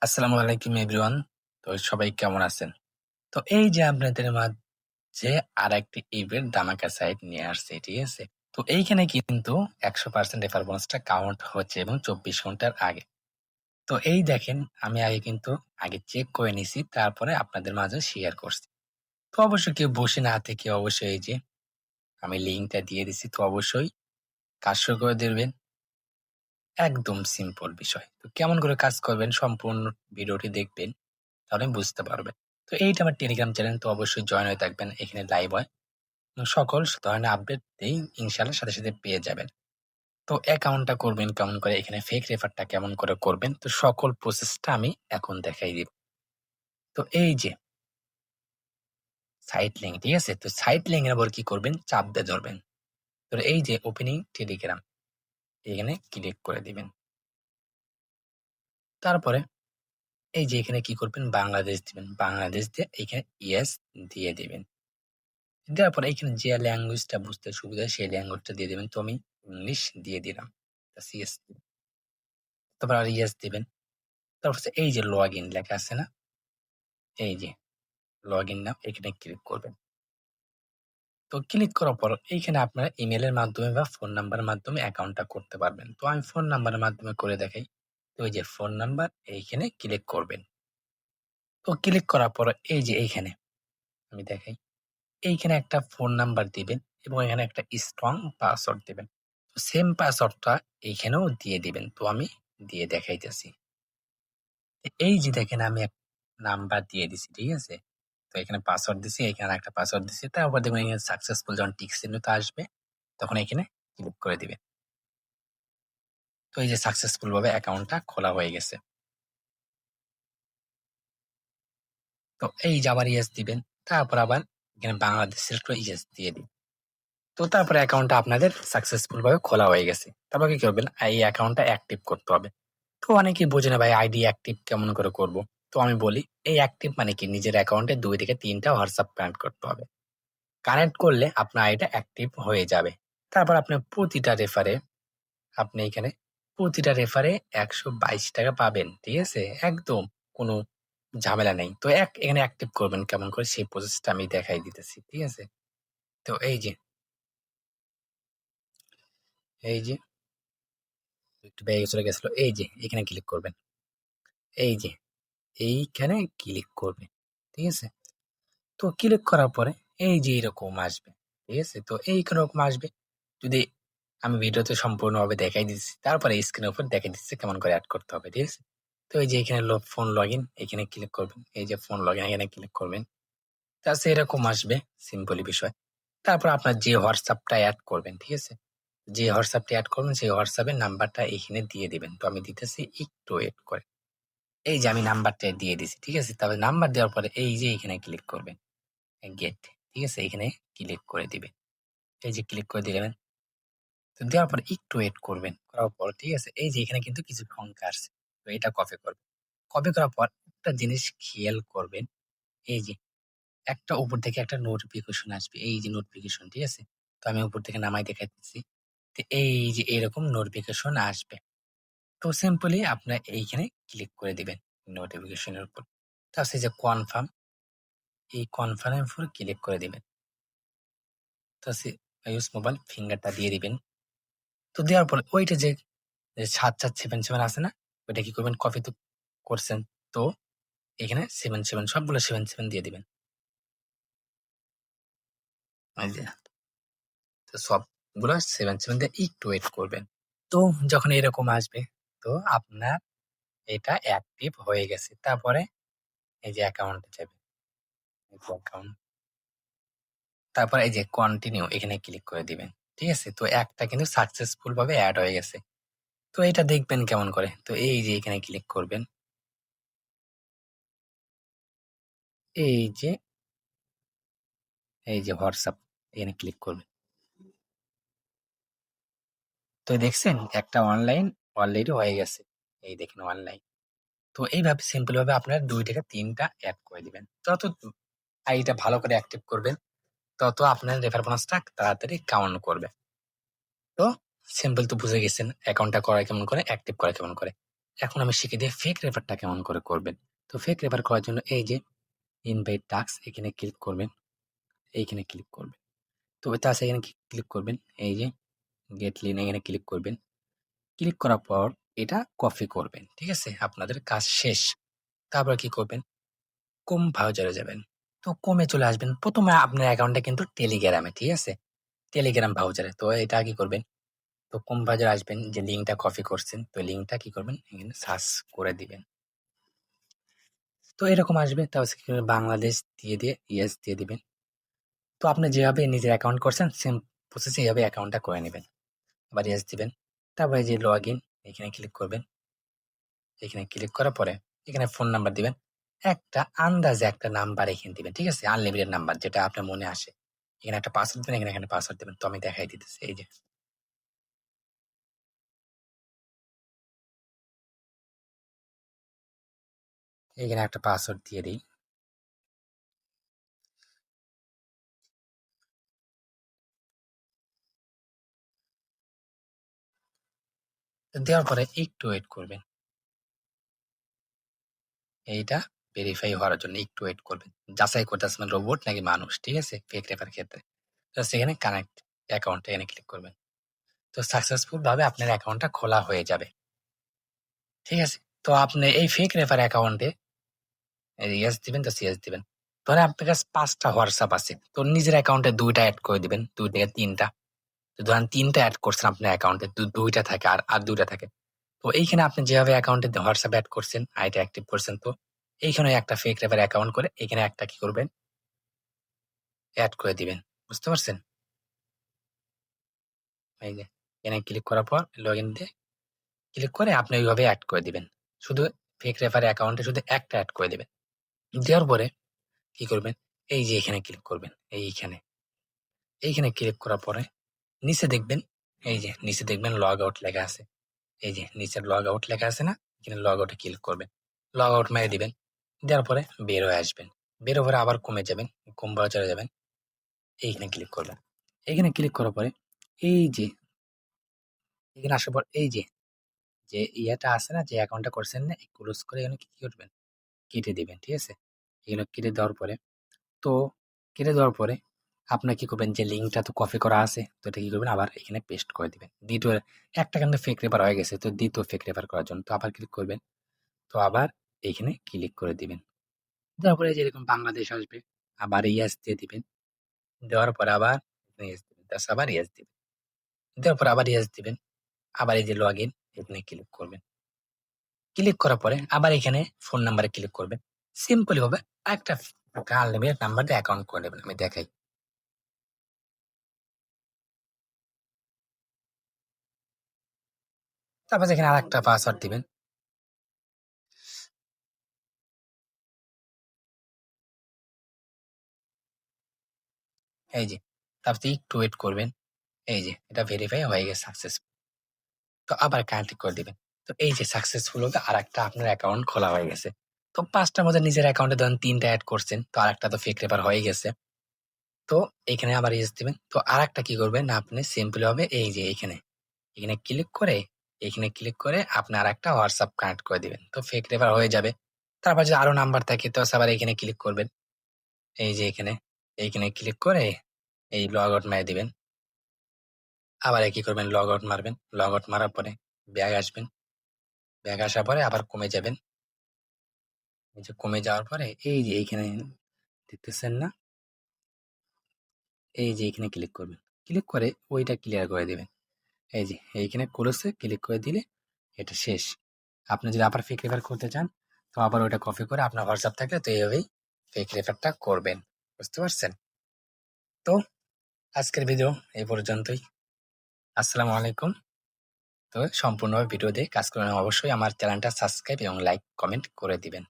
আসসালামু আলাইকুম এভরিওয়ান। তো সবাই কেমন আছেন? তো এই যে আপনাদের মাঝে আরেকটি ইভেন্ট ধামাকা সাইট নিয়ে আসছে, ঠিক আছে? তো এইখানে কিন্তু 100% রেফার বোনাসটা কাউন্ট হচ্ছে এবং 24 ঘন্টার আগে। তো এই দেখেন আমি আগে চেক করে নিছি, তারপরে আপনাদের মাঝে শেয়ার করছি। তো অবশ্যই কেউ বসে না থেকে অবশ্যই এই যে আমি লিঙ্কটা দিয়ে দিছি। তো অবশ্যই কাজ শুরু করে দিবেন। একদম সিম্পল বিষয়। তো কেমন করে কাজ করবেন সম্পূর্ণ ভিডিওটি দেখবেন। তাহলে বুঝতে পারবেন। তো এইটা আমার টেলিগ্রাম চ্যানেল, তো অবশ্যই জয়েন হয়ে থাকবেন। এখানে লাইভ হয়। সকল ধরনের আপডেট ইনশাআল্লাহ সাথে, সাথে পেয়ে যাবেন। তো অ্যাকাউন্টটা করবেন কেমন করে, এখানে ফেক রেফারটা কেমন করে করবেন, তো সকল প্রসেসটা আমি এখন দেখাই দিব। তো এই যে সাইট লিঙ্ক, ঠিক আছে? তো সাইট লিঙ্কের উপর কি করবেন? চাপ দিয়ে ধরবেন। তো এই যে ওপেনিং টেলিগ্রাম, এখানে ক্লিক করে দিবেন। তারপরে এই যে এখানে কি করবেন? বাংলাদেশ দিবেন। বাংলাদেশ দিয়ে এখানে ইয়েস দিয়ে দিবেন। দেওয়ার পরে এখানে যে ল্যাঙ্গুয়েজটা বুঝতে সুবিধা হয় সেই ল্যাঙ্গুয়েজটা দিয়ে দিবেন। তো আমি ইংলিশ দিয়ে দিলাম। ইয়েস, তারপর আর ইয়েস দিবেন। তারপর হচ্ছে এই যে লগ ইন লেখা আছে না? এই যে লগ ইন নাও, এখানে ক্লিক করবেন। তো ক্লিক করার পর এইখানে আপনারা ইমেলের মাধ্যমে বা ফোন নাম্বারের মাধ্যমে অ্যাকাউন্টটা করতে পারবেন। তো আমি ফোন নাম্বারের মাধ্যমে করে দেখাই। তো এই যে ফোন নাম্বার, এইখানে ক্লিক করবেন। তো ক্লিক করার পর এই যে এইখানে আমি দেখাই, এইখানে একটা ফোন নাম্বার দিবেন এবং এখানে একটা স্ট্রং পাসওয়ার্ড দিবেন। তো সেম পাসওয়ার্ডটা এইখানেও দিয়ে দিবেন। তো আমি দিয়ে দেখাইতেছি। এই যে দেখেন আমি এক নাম্বার দিয়ে দিছি, ঠিক আছে? তো এখানে পাসওয়ার্ড দিছি, এখানে একটা পাসওয়ার্ড দিছি। তারপর দেখবেন এখানে সাকসেসফুল যখন টিক চিহ্নটা আসবে তখন এখানে ক্লিক করে দিবেন। তো এই যে সাকসেসফুল ভাবে অ্যাকাউন্টটা খোলা হয়ে গেছে। তো এই যে আবার ইয়েস দিবেন। তারপর আবার এখানে বাংলাদেশ সিলেক্ট করে ইয়েস দিয়ে দিন। তো তারপরে অ্যাকাউন্টটা আপনাদের সাকসেসফুল ভাবে খোলা হয়ে গেছে। তারপর কি করবেন? এই অ্যাকাউন্টটা অ্যাক্টিভ করতে হবে। তো অনেকেই বোঝে না ভাই আইডি অ্যাক্টিভ কেমন করে করব। তো আমি বলি এই অ্যাক্টিভ মানে কি, নিজের অ্যাকাউন্টে 2 থেকে 3টা হোয়াটসঅ্যাপ কানেক্ট করতে হবে। কানেক্ট করলে আপনার আইডিটা অ্যাক্টিভ হয়ে যাবে। তারপর আপনি প্রতিটা রেফারে ৳১২২ পাবেন। ঠিক আছে? একদম কোনো ঝামেলা নেই। তো এখানে অ্যাক্টিভ করবেন কেমন করে সেই প্রসেসটা আমি দেখাই দিতেছি। ঠিক আছে? তো এই যে একটু ব্যাগে চলে গেছিল। এই যে এখানে ক্লিক করবেন। এই যে এইখানে ক্লিক করবেন। ঠিক আছে? তো ক্লিক করার পরে এই যে এরকম আসবে। ঠিক আছে? তো এইরকম আসবে। যদি আমি ভিডিওতে সম্পূর্ণভাবে দেখাই দিচ্ছি। তারপরে স্ক্রিনের উপর দেখাই দিচ্ছি কেমন করে এড করতে হবে। ঠিক আছে? তো এই যে এখানে ফোন লগইন, এখানে ক্লিক করবেন। এই যে ফোন লগইন, এখানে ক্লিক করবেন। জাস্ট এরকম আসবে, সিম্পলি বিষয়। তারপর আপনার যে হোয়াটসঅ্যাপটা এড করবেন, ঠিক আছে? যে হোয়াটসঅ্যাপটা এড করবেন সেই হোয়াটসঅ্যাপের নাম্বারটা এখানে দিয়ে দিবেন। তো আমি দিতেছি, একটু ওয়েট করে। এই যে আমি নাম্বারটা দিয়ে দিছি। ঠিক আছে? তবে নাম্বার দেওয়ার পরে এই যে এখানে ক্লিক করবেন। গেট। ঠিক আছে? এখানে ক্লিক করে দিবেন। এই যে ক্লিক করে দিলেন। তো দেওয়ার পরে একটু ওয়েট করবেন। করার পর ঠিক আছে? এই যে এখানে কিন্তু কিছু সংখ্যা আসছে। তো এটা কপি করবেন। কপি করার পর একটা জিনিস খেয়াল করবেন। এই যে একটা উপর থেকে একটা নোটিফিকেশন আসবে। এই যে নোটিফিকেশন, ঠিক আছে? তো আমি উপর থেকে নামায় দেখাইতেছি। তো এই যে এরকম নোটিফিকেশন আসবে। তো সিম্পলি আপনার এইখানে ক্লিক করে দিবেন নোটিফিকেশনের উপর। তারপর এই যে কনফার্ম, এই কনফার্ম এর উপর ক্লিক করে দিবেন। ইউজ মোবাইল ফিঙ্গারটা দিয়ে দিবেন। তো দেওয়ার পরে ওইটা যে ৭৭৭৭ আছে না? ওইটা কি করবেন? কপি তো করছেন। তো এখানে ৭৭ সবগুলো ৭৭ দিয়ে দিবেন। এই যে তো সবগুলো ৭৭ দিয়ে একটু ওয়েট করবেন। তো যখন এরকম আসবে তো আপনার এটা অ্যাক্টিভ হয়ে গেছে। তারপরে এই যে অ্যাকাউন্টে যাবেন। এই যে অ্যাকাউন্ট। তারপর এই যে কন্টিনিউ, এখানে ক্লিক করে দিবেন। ঠিক আছে? তো একটা কিন্তু সাকসেসফুল ভাবে এড হয়ে গেছে। তো এটা দেখবেন কেমন করে। তো এই যে এখানে ক্লিক করবেন। এই যে হোয়াটসঅ্যাপ, এখানে ক্লিক করবেন। তো দেখছেন একটা অনলাইন অলরেডি হয়ে গেছে। এই দেখেন অনলাইন। তো এইভাবে সিম্পল ভাবে আপনার 2 থেকে 3টা এড করে দিবেন। যত আইডিটা ভালো করে অ্যাক্টিভ করবেন তত আপনার রেফার বোনাসটা তাড়াতাড়ি কাউন্ট করবে। তো সিম্পল তো বুঝে গেছেন অ্যাকাউন্টটা করা কেমন করে, অ্যাক্টিভ করা কেমন করে। এখন আমি শিখে দিই ফেক রেফারটা কেমন করে করবেন। তো ফেক রেফার করার জন্য এই যে ইনভাইট টাস্ক এখানে ক্লিক করবেন, এইখানে ক্লিক করবেন। তো তার এখানে ক্লিক করবেন, এই যে গেট লিন এখানে ক্লিক করবেন। ক্লিক করার পর এটা কপি করবেন, ঠিক আছে? আপনাদের কাজ শেষ। তারপর কি করবেন? ক্রোম ব্রাউজারে যাবেন। তো ক্রোমে চলে আসবেন। প্রথমে আপনার অ্যাকাউন্টটা কিন্তু টেলিগ্রামে, ঠিক আছে? টেলিগ্রাম ব্রাউজারে। তো এটা কি করবেন? তো ক্রোম ব্রাউজারে আসবেন, যে লিঙ্কটা কপি করছেন, তো লিঙ্কটা কি করবেন? এখানে সার্চ করে দিবেন। তো এরকম আসবে। তারপর কি করবেন? বাংলাদেশ দিয়ে ইয়েস দিয়ে দিবেন। তো আপনি যেভাবে নিজের অ্যাকাউন্ট করছেন সেম প্রসেসে এইভাবে অ্যাকাউন্টটা করে নেবেন। আবার ইয়েস দিবেন। তারপরে যে লগইন এখানে ক্লিক করবেন। এখানে ক্লিক করার পরে এখানে ফোন নাম্বার দিবেন। একটা আন্দাজে একটা নাম্বার এখানে দিবেন, ঠিক আছে? আনলিমিটেড নাম্বার যেটা আপনার মনে আসে। এখানে একটা পাসওয়ার্ড দিবেন, এখানে পাসওয়ার্ড দিবেন। তো আমি দেখাই দিতেছি, এই যে। এখানে একটা পাসওয়ার্ড দিয়ে দিই। তো দেওয়ার পরে একটু ওয়েট করবেন। এইটা ভেরিফাই হওয়ার জন্য একটু ওয়েট করবেন। যাচাই করতেছেন রোবট নাকি মানুষ, ঠিক আছে? ফেক রেফার ক্ষেত্রে। জাস্ট এখানে কানেক্ট অ্যাকাউন্ট এখানে ক্লিক করবেন। তো সাকসেসফুল ভাবে আপনার অ্যাকাউন্টটা খোলা হয়ে যাবে, ঠিক আছে? তো আপনি এই ফেক রেফার অ্যাকাউন্টে ইয়েস দিবেন, তো ইয়েস দিবেন। ধরেন আপনার কাছে ৫টা হোয়াটসঅ্যাপ আছে। তো নিজের অ্যাকাউন্টে ২টা এড করে দিবেন, ২ থেকে ৩টা। তো ধরেন ৩টা এড করছেন আপনার অ্যাকাউন্টে, ২টা থাকে আর ২টা থাকে। তো এইখানে আপনি যেভাবে অ্যাকাউন্টে হোয়াটসঅ্যাপ এড করছেন, আইডি অ্যাক্টিভ করছেন, তো এইখানে একটা ফেক রেফার অ্যাকাউন্ট করে এখানে একটা কি করবেন? এড করে দিবেন। বুঝতে পারছেন? এই যে এখানে ক্লিক করার পর লগইন দিয়ে ক্লিক করে আপনি ওইভাবে এড করে দিবেন। শুধু ফেক রেফার অ্যাকাউন্টে শুধু একটা এড করে দিবেন। দেওয়ার পরে কি করবেন? এই যে এখানে ক্লিক করবেন। এইখানে ক্লিক করার পরে নিচে দেখবেন, এই যে নিচে দেখবেন লগ আউট লেখা আছে। এই যে নিচে লগ আউট লেখা আছে না? এখানে লগ আউটে ক্লিক করবেন। লগ আউট মেরে দিবেন। দেওয়ার পরে বের হয়ে আসবেন। বের হওয়ার পরে আবার কমে যাবেন। ক্রোম ব্রাউজারে যাবেন। এইখানে ক্লিক করবেন। এইখানে ক্লিক করার পরে এই যে এখানে আসার পর এই যে ইয়েটা আছে না, যে অ্যাকাউন্টটা করছেন না, ক্লোজ করে এখানে কি করবেন? কেটে দিবেন, ঠিক আছে? এগুলো কেটে দেওয়ার পরে তো কেটে দেওয়ার পরে আপনার কি করবেন? যে লিঙ্কটা তো কপি করা আছে, তো এটা কি করবেন? আবার এখানে পেস্ট করে দিবেন। দ্বিতীয় একটা কিন্তু ফেক রেফার হয়ে গেছে, তো দ্বিতীয় ফেক রেফার করার জন্য তো আবার ক্লিক করবেন। তো আবার এইখানে ক্লিক করে দিবেন। দেওয়ার পরে যেরকম বাংলাদেশ আসবে, আবার ইয়েস দিয়ে দিবেন। দেওয়ার পরে আবার ইয়েস দিবেন, জাস্ট আবার ইয়েস দিবেন। দেওয়ার পরে আবার ইয়েস দিবেন। আবার এই যে লগইন এখানে ক্লিক করবেন। ক্লিক করার পরে আবার এখানে ফোন নাম্বারে ক্লিক করবেন। সিম্পলি ভাবে একটা আনলিমিটেড নাম্বার দিয়ে অ্যাকাউন্ট করে নেবেন। আমি দেখাই। তারপর এখানে আরেকটা পাসওয়ার্ড দিবেন। এই যে তারপর একটু ওয়েট করবেন। এই যে এটা ভেরিফাই হয়ে গেছে সাকসেসফুল। তো আবার কানেক্ট করে দিবেন। তো এই যে সাকসেসফুল হবে আরেকটা আপনার অ্যাকাউন্ট খোলা হয়ে গেছে। তো ৫টার মধ্যে নিজের অ্যাকাউন্টে ধরেন ৩টা এড করছেন। তো আরেকটা তো ফেক রেফার হয়ে গেছে। তো এখানে আবার ইয়েস দিবেন। তো আরেকটা কি করবেন? আপনি সিম্পলি ভাবে এই যে এখানে ক্লিক করে আপনি আরেকটা হোয়াটসঅ্যাপ কানেক্ট করে দিবেন। তো ফেক রেফার হয়ে যাবে। তারপর যদি আরো নাম্বার থাকে তো আবার এখানে ক্লিক করবেন। এই যে এইখানে ক্লিক করে এই লগ আউট মেরে দিবেন। আবার কি করবেন? লগ আউট মারবেন। লগ আউট মারার পরে ব্যাক আসবেন। ব্যাক আসার পরে আবার কমে যাবেন। এই যে কমে যাওয়ার পরে এই যে এইখানে দেখতেছেন না? এই যে এইখানে ক্লিক করবেন। ক্লিক করে ওইটা ক্লিয়ার করে দিবেন। এই যে এইখানে ক্লোজে ক্লিক করে দিলে এটা শেষ। আপনি যদি আবার ফেক রেফার করতে চান তো আবার ওটা কপি করে আপনার হোয়াটসঅ্যাপ থাকলে তো এইভাবেই ফেক রেফারটা করবেন। বুঝতে পারছেন? তো আজকের ভিডিও এই পর্যন্তই। আসসালামু আলাইকুম। তো সম্পূর্ণভাবে ভিডিও দিয়ে কাজ করে অবশ্যই আমার চ্যানেলটা সাবস্ক্রাইব এবং লাইক কমেন্ট করে দিবেন।